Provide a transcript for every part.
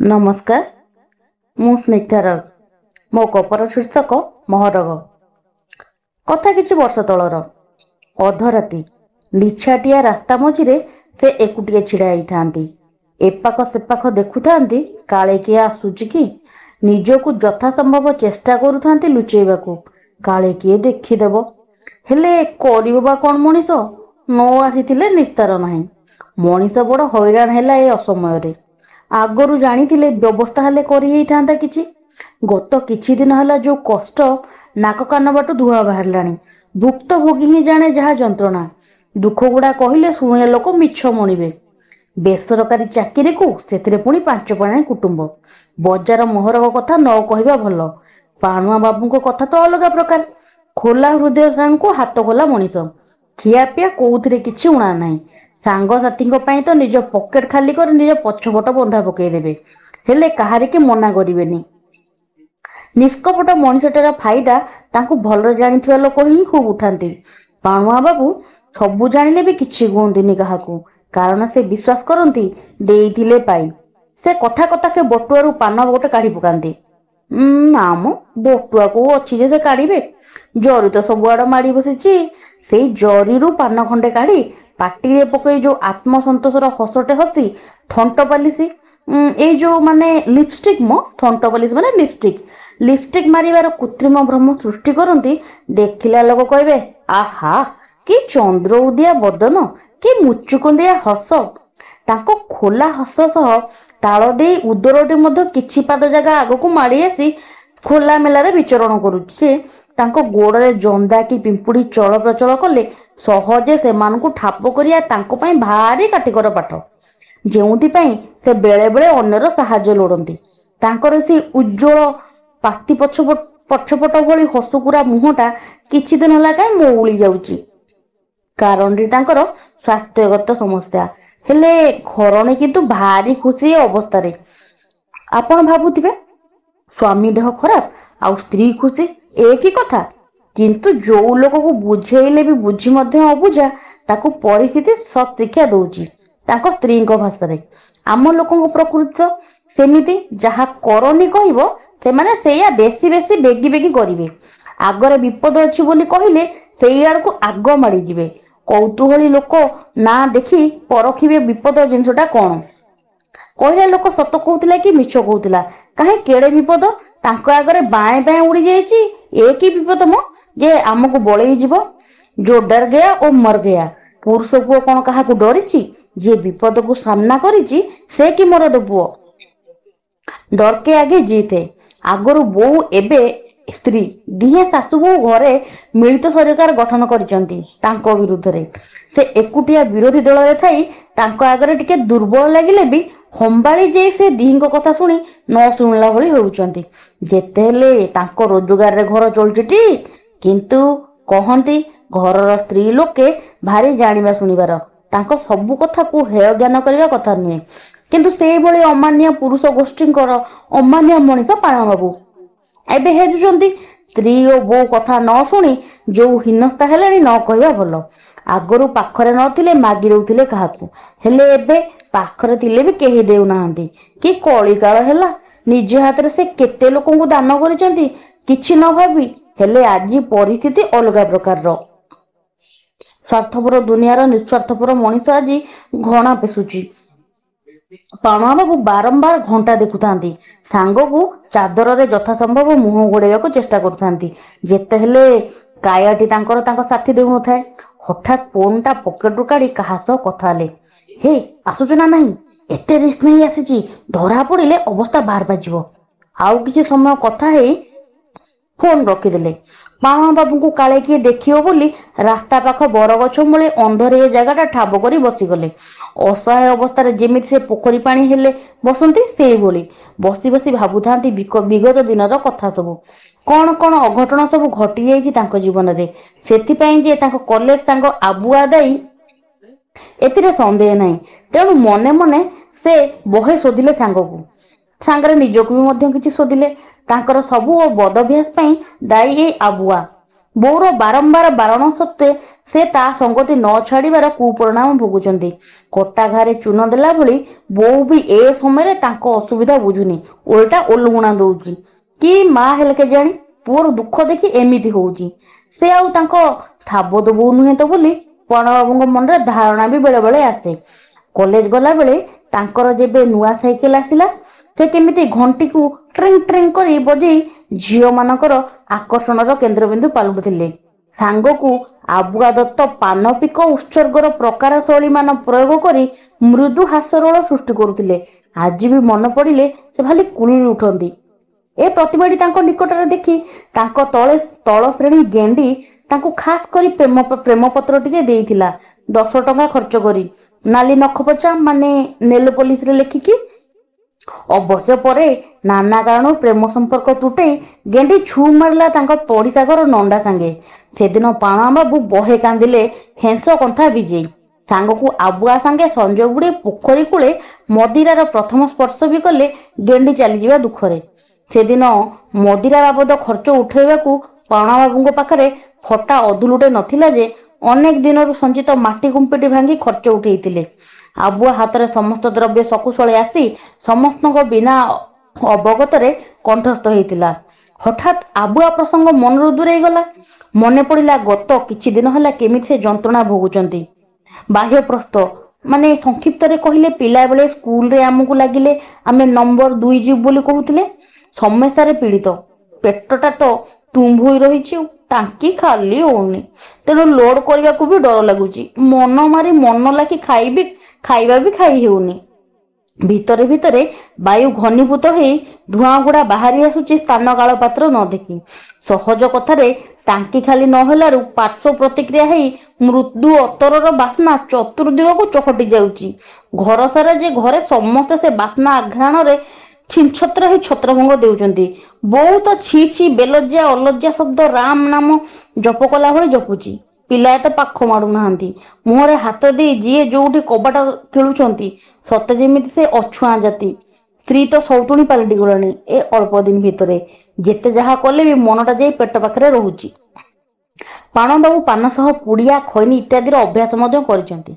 नमस्कार, मु स्निग्धा राउत। मो गपर शीर्षक महरग। कथा किछि वर्ष तलर। अधराती निछाटिया रास्ता मझिरे से एकुटिए छिड़ा होइथांती। एपाख सेपाख देखुथांती काले किए आसुची कि। निजकु यथासंभव चेष्टा करुथांती लुचेइबाकू, काले किए देखिदेव। हेले करिब बा कोन मनिष? न आसीथिले निस्तार नाही। मनिष बड़ हैरान हैला ए असमୟରେ। आगरू जानिथिले व्यवस्था हेले करि हेइथांता किछि। गत किछि दिन हला जो कष्ट नाक कान बाटू धुआ बाहरलाणी। भुक्तभोगी ही जाने जहा जंत्रणा। दुख गुड़ा कहिले शुणे लोक मिछ मणिबे। बेसरकारी चाकिरी को सेथिरे पुणी 5 पाणी कुटुंब। बजार मोहरग कथा न कहिबा भल। पाणुआ बाबूको कथा तो अलगा प्रकार। खोला हृदय सांगको हाथ खोला मनिष। खियापिया कोउथिरे किछि उणा नाही। सांग साथीଙ୍କ ପାଇଁ ତ ନିଜ ପକେଟ ଖାଲି କରି ନିଜ ପଛପଟ ବନ୍ଧା ପକେଇଦେବେ, ହେଲେ କାହାରିକି ମନା କରିବେନି। ନିଷ୍କପଟ ମଣିଷଟାର ଫାଇଦା ତାଙ୍କୁ ଭଲରେ ଜାଣିଥିବା ଲୋକ ହିଁ ଖୁବ୍ ଉଠାନ୍ତି। ପାଣୁଆ ବାବୁ ସବୁ ଜାଣିଲେ ବି କିଛି କୁହନ୍ତିନି କାହାକୁ, କାରଣ ସେ ବିଶ୍ୱାସ କରନ୍ତି ଦେଇଥିଲେ ପାଇ। ସେ କଥା କଥାକେ ବଟୁଆରୁ ପାନ ଗୋଟେ କାଢି ପକାନ୍ତି। ନାମ ବଟୁଆ କୋଉ ଅଛି ଯେ ସେ କାଢିବେ? ଜରି ତ ସବୁଆଡ ମାଡି ବସିଛି। ସେଇ ଜରିରୁ ପାନ ଖଣ୍ଡେ କାଢି ପାଟିରେ ପକେଇ ଯୋଉ ଆତ୍ମସନ୍ତୋଷର ହସଟେ ହସି ଥଣ୍ଟ ପାଲିସି, ଏଇ ଯୋଉ ମାନେ ଲିପଷ୍ଟିକ ଥଣ୍ଟ ପାଲିସି ମାନେ ଲିପଷ୍ଟିକ ମାରିବାର କୃତ୍ରିମ ଭ୍ରମ ସୃଷ୍ଟି କରନ୍ତି। ଦେଖିଲା ଲୋକ କହିବେ, ଆହା କି ଚନ୍ଦ୍ର ଉଦିଆ ବଦନ, କି ମୁଚୁକୁନ୍ଦିଆ ହସ। ତାଙ୍କ ଖୋଲା ହସ ସହ ତାଳ ଦେଇ ଉଦରଟି ମଧ୍ୟ କିଛି ପାଦ ଜାଗା ଆଗକୁ ମାଡି ଆସି ଖୋଲା ମେଲାରେ ବିଚରଣ କରୁଛି। ତାଙ୍କ ଗୋଡରେ ଜନ୍ଦା କି ପିମ୍ପୁଡି ଚଳ ପ୍ରଚଳ କଲେ ସହଜେ ସେମାନଙ୍କୁ ଠାପ କରିବା ତାଙ୍କ ପାଇଁ ଭାରି କାଠିକର ପାଠ। ଯେଉଁଥିପାଇଁ ସେ ବେଳେ ବେଳେ ଅନ୍ୟର ସାହାଯ୍ୟ ଲୋଡନ୍ତି। ତାଙ୍କର ସେ ଉଜ୍ଜ୍ୱଳ ପାତି ପଛପଟ ଭଳି ହସୁକୁରା ମୁହଁଟା କିଛି ଦିନ ହେଲା କାହିଁ ମଉଳି ଯାଉଛି। କାରଣଟି ତାଙ୍କର ସ୍ୱାସ୍ଥ୍ୟଗତ ସମସ୍ୟା। ହେଲେ ଘରଣୀ କିନ୍ତୁ ଭାରି ଖୁସି ଏ ଅବସ୍ଥାରେ। ଆପଣ ଭାବୁଥିବେ ସ୍ୱାମୀ ଦେହ ଖରାପ ଆଉ ସ୍ତ୍ରୀ ଖୁସି, ଏ କି କଥା? କିନ୍ତୁ ଯୋଉ ଲୋକକୁ ବୁଝେଇଲେ ବି ବୁଝି ମଧ୍ୟ ଅବୁଝା, ତାକୁ ପରିସ୍ଥିତି ସତ୍ ଶିକ୍ଷା ଦଉଛି ତାଙ୍କ ସ୍ତ୍ରୀଙ୍କ ଭାଷାରେ। ଆମ ଲୋକଙ୍କ ପ୍ରକୃତି ତ ସେମିତି, ଯାହା କରନି କହିବ ସେମାନେ ସେଇଆ ବେଶୀ ବେଶୀ ବେଗି ବେଗି କରିବେ। ଆଗରେ ବିପଦ ଅଛି ବୋଲି କହିଲେ ସେଇ ଆଡକୁ ଆଗ ମାଡିଯିବେ। କୌତୂହଳୀ ଲୋକ ନା ଦେଖି ପରଖିବେ ବିପଦ ଜିନିଷଟା କଣ। କହିଲା ଲୋକ ସତ କହୁଥିଲା କି ମିଛ କହୁଥିଲା, କାହିଁ କେଡେ ବିପଦ ତାଙ୍କ ଆଗରେ ବାଏଁ ବାଏଁ ଉଡି ଯାଇଛି। ଏ କି ବିପଦ ଯେ ଆମକୁ ବଳେଇ ଯିବ। ଯୋ ଡର ଗୟା ଓ ମର ଗୟା। ପୁରୁଷ ପୁଅ କଣ କାହାକୁ ଡରିଛି? ଯିଏ ବିପଦକୁ ସାମ୍ନା କରିଛି ସେ କି ମରଦ ପୁଅ। ଡରକେ ଆଗେ ଜିତେ। ଆଗରୁ ବୋଉ ଏବେ ସ୍ତ୍ରୀ ଦିହେଁ ଶାଶୁ ବୋହୂ ଘରେ ମିଳିତ ସରକାର ଗଠନ କରିଛନ୍ତି ତାଙ୍କ ବିରୁଦ୍ଧରେ। ସେ ଏକୁଟିଆ ବିରୋଧୀ ଦଳରେ ଥାଇ ତାଙ୍କ ଆଗରେ ଟିକେ ଦୁର୍ବଳ ଲାଗିଲେ ବି ହମ୍ବାଳି ଯାଇ ସେ ଦିହିଙ୍କ କଥା ଶୁଣି ନ ଶୁଣିଲା ଭଳି ହେଉଛନ୍ତି। ଯେତେ ହେଲେ ତାଙ୍କ ରୋଜଗାରରେ ଘର ଚଳୁଛିଟି। କିନ୍ତୁ କହନ୍ତି ଘରର ସ୍ତ୍ରୀ ଲୋକେ ଭାରି ଜାଣିବା ଶୁଣିବାର। ତାଙ୍କ ସବୁ କଥାକୁ ହେୟ ଜ୍ଞାନ କରିବା କଥା ନୁହେଁ। କିନ୍ତୁ ସେଇଭଳି ଅମାନିଆ ପୁରୁଷ ଗୋଷ୍ଠୀଙ୍କର ଅମାନିଆ ମଣିଷ ପାଣୁଆ ବାବୁ ଏବେ ହେରୁଛନ୍ତି। ସ୍ତ୍ରୀ ଓ ବୋଉ କଥା ନ ଶୁଣି ଯୋଉ ହୀନସ୍ତା ହେଲେଣି ନ କହିବା ଭଲ। ଆଗରୁ ପାଖରେ ନଥିଲେ ମାଗି ଦଉଥିଲେ କାହାକୁ, ହେଲେ ଏବେ ପାଖରେ ଥିଲେ ବି କେହି ଦେଉନାହାନ୍ତି। କି କଳିକାଳ ହେଲା। ନିଜ ହାତରେ ସେ କେତେ ଲୋକଙ୍କୁ ଦାନ କରିଛନ୍ତି କିଛି ନ ଭାବି। ହେଲେ ଆଜି ପରିସ୍ଥିତି ଅଲଗା ପ୍ରକାରର। ସ୍ୱାର୍ଥପର ଦୁନିଆର ନିଃସ୍ୱାର୍ଥପର ମଣିଷ ଆଜି ଘଣା ପେଷୁଛି। ପାଣୁଆ ବାବୁ ବାରମ୍ବାର ଘଣ୍ଟା ଦେଖୁଥାନ୍ତି। ସାଙ୍ଗକୁ ଚାଦରରେ ଯଥାସମ୍ଭବ ମୁହଁ ଘୋଡେଇବାକୁ ଚେଷ୍ଟା କରୁଥାନ୍ତି। ଯେତେ ହେଲେ କାୟାଟି ତାଙ୍କର ତାଙ୍କ ସାଥି ଦେଉନଥାଏ। ହଠାତ୍ ଫୋନଟା ପକେଟରୁ କାଢି କାହା ସହ କଥା ହେଲେ। ହେ ଆସୁଛୁ ନା ନାହିଁ? ଏତେ ରିସ୍କ ନେଇ ଆସିଛି, ଧରା ପଡିଲେ ଅବସ୍ଥା ବାହାର ବାଜିବ। ଆଉ କିଛି ସମୟ କଥା ହେଇ ଫୋନ ରଖିଦେଲେ। ପାଣୁଆ ବାବୁଙ୍କୁ କାଳେ କିଏ ଦେଖିବ ବୋଲି ରାସ୍ତା ପାଖ ବରଗଛ ମୂଳେ ଅନ୍ଧରେ ଏ ଜାଗାଟା ଠାବ କରି ବସିଗଲେ। ଅସହାୟ ଅବସ୍ଥାରେ ଯେମିତି ସେ ପୋଖରୀ ପାଣି ହେଲେ ବସନ୍ତି ସେଇଭଳି ବସି ବସି ଭାବୁଥାନ୍ତି ବିଗତ ଦିନର କଥା ସବୁ। କଣ କଣ ଅଘଟଣ ସବୁ ଘଟି ଯାଇଛି ତାଙ୍କ ଜୀବନରେ। ସେଥିପାଇଁ ଯେ ତାଙ୍କ କଲେଜ ସାଙ୍ଗ ଆବୁଆ ଦାୟୀ ଏଥିରେ ସନ୍ଦେହ ନାହିଁ। ତେଣୁ ମନେ ମନେ ସେ ବହେ ଶୋଧିଲେ ସାଙ୍ଗକୁ। ସାଙ୍ଗରେ ନିଜକୁ ବି ମଧ୍ୟ କିଛି ଶୋଧିଲେ। ତାଙ୍କର ସବୁ ବଦଭ୍ୟାସ ପାଇଁ ଦାୟୀ ଏଇ ଆବୁଆ। ବୋଉର ବାରମ୍ବାର ବାରଣ ସତ୍ତ୍ୱେ ସେ ତା ସଙ୍ଗତି ନ ଛାଡିବାର କୁପରିଣାମ ଭୋଗୁଛନ୍ତି। କଟା ଘାରେ ଚୂନ ଦେଲା ଭଳି ବୋଉ ବି ଏ ସମୟରେ ତାଙ୍କ ଅସୁବିଧା ବୁଝୁନି, ଓଲଟା ଓଲୁଗୁଣା ଦଉଛି। କି ମା ହେଲେ କେଜାଣି ପୁଅର ଦୁଃଖ ଦେଖି ଏମିତି ହଉଛି। ସେ ଆଉ ତାଙ୍କ ସାବତ ବୋଉ ନୁହେଁ ତ ବୋଲି ପଣବାବୁଙ୍କ ମନରେ ଧାରଣା ବି ବେଳେ ବେଳେ ଆସେ। କଲେଜ ଗଲା ବେଳେ ତାଙ୍କର ଯେବେ ନୂଆ ସାଇକେଲ ଆସିଲା, ସେ କେମିତି ଘଣ୍ଟିକୁ ଟ୍ରିଙ୍ଗ ଟ୍ରିଙ୍ଗ କରି ବଜେଇ ଝିଅ ମାନଙ୍କର ଆକର୍ଷଣର କେନ୍ଦ୍ରବିନ୍ଦୁ ପାଲଟୁଥିଲେ। ସାଙ୍ଗକୁ ଆବୁଆ ଦତ୍ତ ପାନପିକ ଉତ୍ସର୍ଗର ପ୍ରକାର ଶୈଳୀ ମାନ ପ୍ରୟୋଗ କରି ମୃଦୁ ହାସ୍ୟରୋଳ ସୃଷ୍ଟି କରୁଥିଲେ। ଆଜି ବି ମନେ ପଡିଲେ ସେ ଭାରି କୁରୁଳି ଉଠନ୍ତି। ଏ ପ୍ରତିଭାଟି ତାଙ୍କ ନିକଟରେ ଦେଖି ତାଙ୍କ ତଳ ଶ୍ରେଣୀ ଗେଣ୍ଡି ତାଙ୍କୁ ଖାସ କରି ପ୍ରେମ ପତ୍ର ଟିକେ ଦେଇଥିଲା 10 ଟଙ୍କା ଖର୍ଚ୍ଚ କରି, ନାଲି ନଖପଚା ମାନେ ନେଲ ପୋଲିସରେ ଲେଖିକି। ଅବଶ୍ୟ ପରେ ନାନା କାରଣରୁ ପ୍ରେମ ସମ୍ପର୍କ ତୁଟେଇ ଗେଣ୍ଡି ଛୁ ମାରିଲା ତାଙ୍କ ପଡିଶା ଘର ନଣ୍ଡା ସାଙ୍ଗେ। ସେଦିନ ପାଣା ବାବୁ ବହେ କାନ୍ଦିଲେ ହେଁସ କନ୍ଥା ବିଜେଇ। ସାଙ୍ଗକୁ ଆବୁଆ ସାଙ୍ଗେ ସଞ୍ଜ ବୁଡେ ପୋଖରୀ କୂଳେ ମଦିରାର ପ୍ରଥମ ସ୍ପର୍ଶ ବି କଲେ ଗେଣ୍ଡି ଚାଲିଯିବା ଦୁଃଖରେ। ସେଦିନ ମଦିରା ବାବଦ ଖର୍ଚ୍ଚ ଉଠେଇବାକୁ ପାଣବାବୁଙ୍କ ପାଖରେ ଫଟା ଅଧୁଲୁଟେ ନଥିଲା ଯେ ଅନେକ ଦିନରୁ ସଞ୍ଚିତ ମାଟି କୁମ୍ପିଟି ଭାଙ୍ଗି ଖର୍ଚ୍ଚ ଉଠେଇଥିଲେ। ଆବୁଆ ହାତରେ ସମସ୍ତ ଦ୍ରବ୍ୟ ସକୁଶଳେ ଆସି ସମସ୍ତଙ୍କ ବିନା ଅବଗତରେ କଣ୍ଠସ୍ଥ ହେଇଥିଲା। ହଠାତ୍ ଆବୁଆ ପ୍ରସଙ୍ଗ ମନରୁ ଦୂରେଇ ଗଲା। ମନେ ପଡିଲା ଗତ କିଛି ଦିନ ହେଲା କେମିତି ସେ ଯନ୍ତ୍ରଣା ଭୋଗୁଛନ୍ତି। ବାହ୍ୟପ୍ରସ୍ଥ ମାନେ ସଂକ୍ଷିପ୍ତରେ କହିଲେ ପିଲାବେଳେ ସ୍କୁଲରେ ଆମକୁ ଲାଗିଲେ ଆମେ ନମ୍ବର 2 ଯିବୁ ବୋଲି କହୁଥିଲେ। ସମସ୍ୟାରେ ପୀଡିତ। ପେଟଟା ତ ତୁମ୍ଭ ହୋଇ ରହିଛି, ଟାଙ୍କି ଖାଲି ହଉନି। ତେଣୁ ଲୋଡ କରିବାକୁ ବି ଡର ଲାଗୁଛି। ମନ ମାରି ମନ ଲାଗି ଖାଇବା ବି ଖାଇ ହେଉନି। ଭିତରେ ଭିତରେ ବାୟୁ ଘନୀଭୂତ ହେଇ ଧୂଆଁ ଗୁଡା ବାହାରି ଆସୁଛି ସ୍ଥାନ କାଳ ପାତ୍ର ନ ଦେଖି। ସହଜ କଥାରେ ଟାଙ୍କି ଖାଲି ନହେଲାରୁ ପାର୍ଶ୍ୱ ପ୍ରତିକ୍ରିୟା ହେଇ ମୃଦୁ ଅତରର ବାସ୍ନା ଚତୁର୍ଦିଗକୁ ଚହଟି ଯାଉଛି। ଘର ସାରା ଯେ ଘରେ ସମସ୍ତେ ସେ ବାସ୍ନା ଆଘ୍ରାଣରେ ଛିନଛତ୍ର ହେଇ ଛତ୍ରଭଙ୍ଗ ଦେଉଛନ୍ତି। ବୋଉ ତ ଛି ଛି ବେଲଜ୍ଜା ଅଲଜ୍ଜା ଶବ୍ଦ ରାମ ନାମ ଜପ କଲା ଭଳି ଜପୁଛି। ପିଲାଏ ତ ପାଖ ମାଡୁନାହାନ୍ତି। ମୁହଁରେ ହାତ ଦେଇ ଯିଏ ଯୋଉଠି କବାଟ ଖେଳୁଛନ୍ତି, ସତେ ଯେମିତି ସେ ଅଛୁଆଁ ଜାତି। ସ୍ତ୍ରୀ ତ ସୌତୁଣୀ ପାଲଟି ଗଲାଣି ଏ ଅଳ୍ପ ଦିନ ଭିତରେ। ଯେତେ ଯାହା କଲେ ବି ମନଟା ଯାଇ ପେଟ ପାଖରେ ରହୁଛି। ପାଣବାବୁ ପାନ ସହ ପୁଡିଆ ଖଇନି ଇତ୍ୟାଦିର ଅଭ୍ୟାସ ମଧ୍ୟ କରିଛନ୍ତି।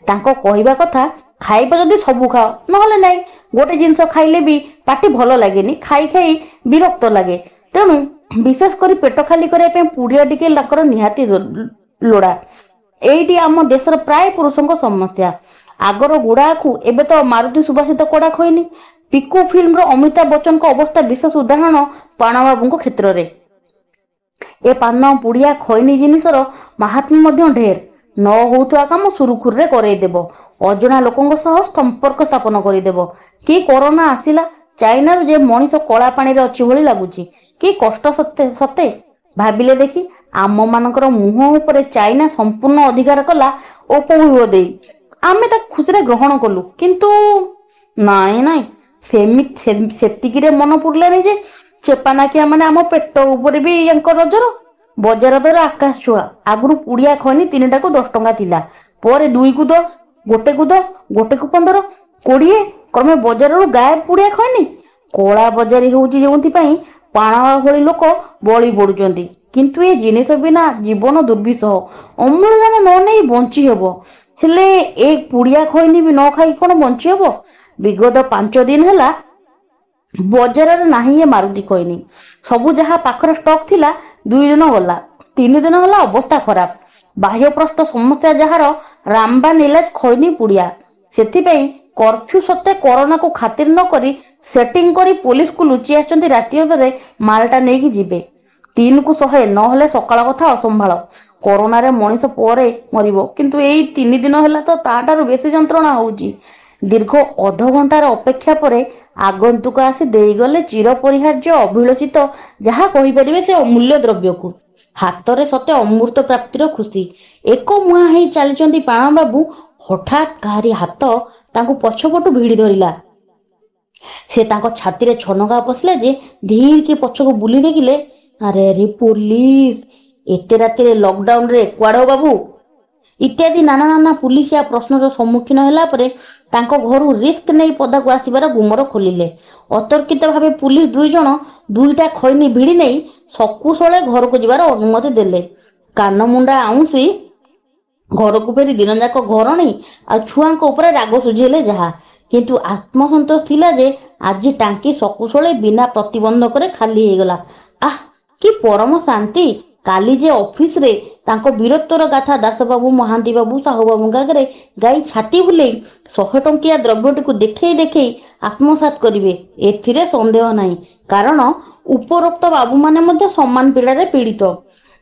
ତାଙ୍କ କହିବା କଥା, ଖାଇବ ଯଦି ସବୁ ଖାଅ, ନହେଲେ ନାଇଁ। ଗୋଟେ ଜିନିଷ ଖାଇଲେ ବି ପାଟି ଭଲ ଲାଗେନି, ଖାଇ ଖାଇ ବିରକ୍ତ ଲାଗେ। ତେଣୁ ବିଶେଷ କରି ପେଟ ଖାଲି କରିବା ପାଇଁ ପୁଡିଆ ଟିକେ ତାଙ୍କର ନିହାତି ଲୋଡା। ଏଇଟି ଆମ ଦେଶର ପ୍ରାୟ ପୁରୁଷଙ୍କ ସମସ୍ୟା। ଆଗର ଗୁଡାକୁ ଏବେ ତ ମାରୁତି ସୁବାସିତ କଡା ଖଇନି। ପିକୁ ଫିଲ୍ମର ଅମିତାଭ ବଚ୍ଚନଙ୍କ ଅବସ୍ଥା ବିଶେଷ ଉଦାହରଣ ପାଣବାବୁଙ୍କ କ୍ଷେତ୍ରରେ। ଏ ପାନ ପୁଡିଆ ଖଇନି ଜିନିଷର ମାହାତ୍ମ୍ୟ ମଧ୍ୟ ଢେର। ନ ହଉଥିବା କାମ ସୁରୁଖୁରୁରେ କରେଇଦେବ। ଅଜଣା ଲୋକଙ୍କ ସହ ସମ୍ପର୍କ ସ୍ଥାପନ କରିଦେବ। କି କରୋନା ଆସିଲା, ଚାଇନାରୁ ଯେ ମଣିଷ କଳା ପାଣିରେ ଅଛି ଭଳି ଲାଗୁଛି। କି କଷ୍ଟ ସତେ। ଭାବିଲେ ଦେଖି, ଆମ ମାନଙ୍କର ମୁହଁ ଉପରେ ଚାଇନା ସମ୍ପୂର୍ଣ୍ଣ ଅଧିକାର କଲା ଉପଭୋଗ ଦେଇ। ଆମେ ତାକୁ ଖୁସିରେ ଗ୍ରହଣ କଲୁ। କିନ୍ତୁ ନାଇଁ ସେତିକିରେ ମନ ପୁରିଲାନି ଯେ ଚେପାନାକିଆ ମାନେ ଆମ ପେଟ ଉପରେ ବି ୟାଙ୍କ ନଜର। ବଜାର ଦର ଆକାଶ ଛୁଆ। ଆଗରୁ ପୁଡିଆ ଖଇନି 3ଟାକୁ 10 ଟଙ୍କା ଥିଲା। ପରେ 2କୁ 10, 1କୁ 10, 1କୁ 15, 20, କ୍ରମେ ବଜାରରୁ ଗାୟବ ପୁଡିଆ ଖଇନି। କଳା ବଜାରୀ ହଉଛି ଯେଉଁଥିପାଇଁ ପାଣବା ଭଳି ଲୋକ ବଳି ପଡୁଛନ୍ତି। କିନ୍ତୁ ଏ ଜିନିଷ ବିନା ଜୀବନ ଦୁର୍ବିସହ। ଅମ୍ଳଜାନ ନ ନେଇ ବଞ୍ଚି ହେବ, ହେଲେ ଏ ପୁଡିଆ ଖଇନି ବି ନ ଖାଇ କଣ ବଞ୍ଚି ହବ? ବିଗତ 5 ଦିନ ହେଲା ବଜାରରେ ନାହିଁ ଏ ମାରୁତି ଖଇନି। ସବୁ ଯାହା ପାଖରେ ଷ୍ଟକ୍ ଥିଲା 2 ଦିନ ଗଲା, 3 ଦିନ ହେଲା ଅବସ୍ଥା ଖରାପ। ବାହ୍ୟପ୍ରସ୍ଥ ସମସ୍ୟା ଯାହାର ରାମବାନ ଇଲାଜ ଖଇନି ପୁଡିଆ। ସେଥିପାଇଁ କର୍ଫ୍ୟୁ ସତ୍ତ୍ୱେ କରୋନାକୁ ଖାତିର ନ କରି ସେଟିଂ କରି ପୋଲିସକୁ ଲୁଚି ଆସିଛନ୍ତି ରାତି ଅଧରେ ମାଲଟା ନେଇକି ଯିବେ। 3କୁ 100, ନହେଲେ ସକାଳ କଥା ଅସମ୍ଭାଳ। କରୋନାରେ ମଣିଷ ପରେ ମରିବ, କିନ୍ତୁ ଏଇ 3 ଦିନ ହେଲା ତ ତାଠାରୁ ବେଶୀ ଯନ୍ତ୍ରଣା ହଉଛି। ଦୀର୍ଘ ଅଧଘଣ୍ଟାର ଅପେକ୍ଷା ପରେ ଆଗନ୍ତୁକ ଆସି ଦେଇଗଲେ ଚିରପରିହାର୍ଯ୍ୟ ଅଭିଳଷିତ ଯାହା କହିପାରିବେ ସେ ଅମୂଲ୍ୟ ଦ୍ରବ୍ୟକୁ। ହାତରେ ସତେ ଅମୃତ ପ୍ରାପ୍ତିର ଖୁସି। ଏକ ମୁହାଁ ହେଇ ଚାଲିଛନ୍ତି ପାଣବାବୁ, ହଠାତ୍ କାହାରି ହାତ ତାଙ୍କୁ ପଛପଟୁ ଭିଡି ଧରିଲା। ସେ ତାଙ୍କ ଛାତିରେ ଛନକା ପଶିଲା ଯେ ଧୀରକି ପଛକୁ ବୁଲି ଦେଖିଲେ, ଆରେ ପୋଲିସ! ଏତେ ରାତିରେ ଲକଡାଉନରେ କୁଆଡ ବାବୁ? ଇତ୍ୟାଦି ନାନା ପୁଲିସିଆ ପ୍ରଶ୍ନର ସମ୍ମୁଖୀନ ହେଲା ପରେ ତାଙ୍କ ଘରୁ ରିସ୍କ ନେଇ ପଦାକୁ ଆସିବାର ଗୁମର ଖୋଲିଲେ। ଅତର୍କିତ ଭାବେ ପୁଲିସ 2 ଜଣ 2ଟା ଖଇନି ଭିଡି ନେଇ ସକୁଶଳେ ଘରକୁ ଯିବାର ଅନୁମତି ଦେଲେ। କାନମୁଣ୍ଡା ଆଉଁସି ଘରକୁ ଫେରି ଦିନ ଯାକ ଘରଣୀ ଆଉ ଛୁଆଙ୍କ ଉପରେ ରାଗ ସୁଝେଇଲେ ଯାହା, କିନ୍ତୁ ଆତ୍ମସନ୍ତୋଷ ଥିଲା ଯେ ଆଜି ଟାଙ୍କି ସକୁଶଳେ ବିନା ପ୍ରତିବନ୍ଧକରେ ଖାଲି ହେଇଗଲା। ଆଃ, କି ପରମ ଶାନ୍ତି! କାଲି ଯେ ଅଫିସରେ ତାଙ୍କ ବୀରତ୍ୱର ଗାଥା ଦାସବାବୁ, ମହାନ୍ତି ବାବୁ, ସାହୁ ବାବୁଙ୍କ ଆଗରେ ଗାଇ ଛାତି ବୁଲେଇ 100 ଟଙ୍କିଆ ଦ୍ରବ୍ୟଟିକୁ ଦେଖେଇ ଦେଖେଇ ଆତ୍ମସାତ କରିବେ, ଏଥିରେ ସନ୍ଦେହ ନାହିଁ। କାରଣ ଉପରୋକ୍ତ ବାବୁମାନେ ମଧ୍ୟ ସମାନ ପୀଡ଼ାରେ ପୀଡ଼ିତ।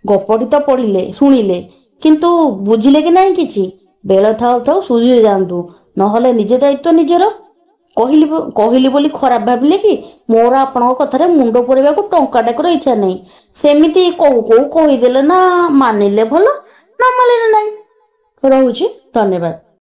ଗପଟି ତ ପଢିଲେ, ଶୁଣିଲେ, କିନ୍ତୁ ବୁଝିଲେ କି ନାହିଁ କିଛି? ବେଳ ଥାଉ ଥାଉ ସୁଝି ଯାଆନ୍ତୁ, ନହେଲେ ନିଜ ଦାୟିତ୍ୱ ନିଜର। କହିଲି ବୋଲି ଖରାପ ଭାବିଲେ କି? ମୋର ଆପଣଙ୍କ କଥାରେ ମୁଣ୍ଡ ପୁରେଇବାକୁ ଟଙ୍କାଟାକର ଇଚ୍ଛା ନାହିଁ। ସେମିତି କହୁ କହୁ କହିଦେଲେ ନା, ମାନିଲେ ଭଲ, ନ ମାନିଲେ ନାହିଁ। ରହୁଛି, ଧନ୍ୟବାଦ।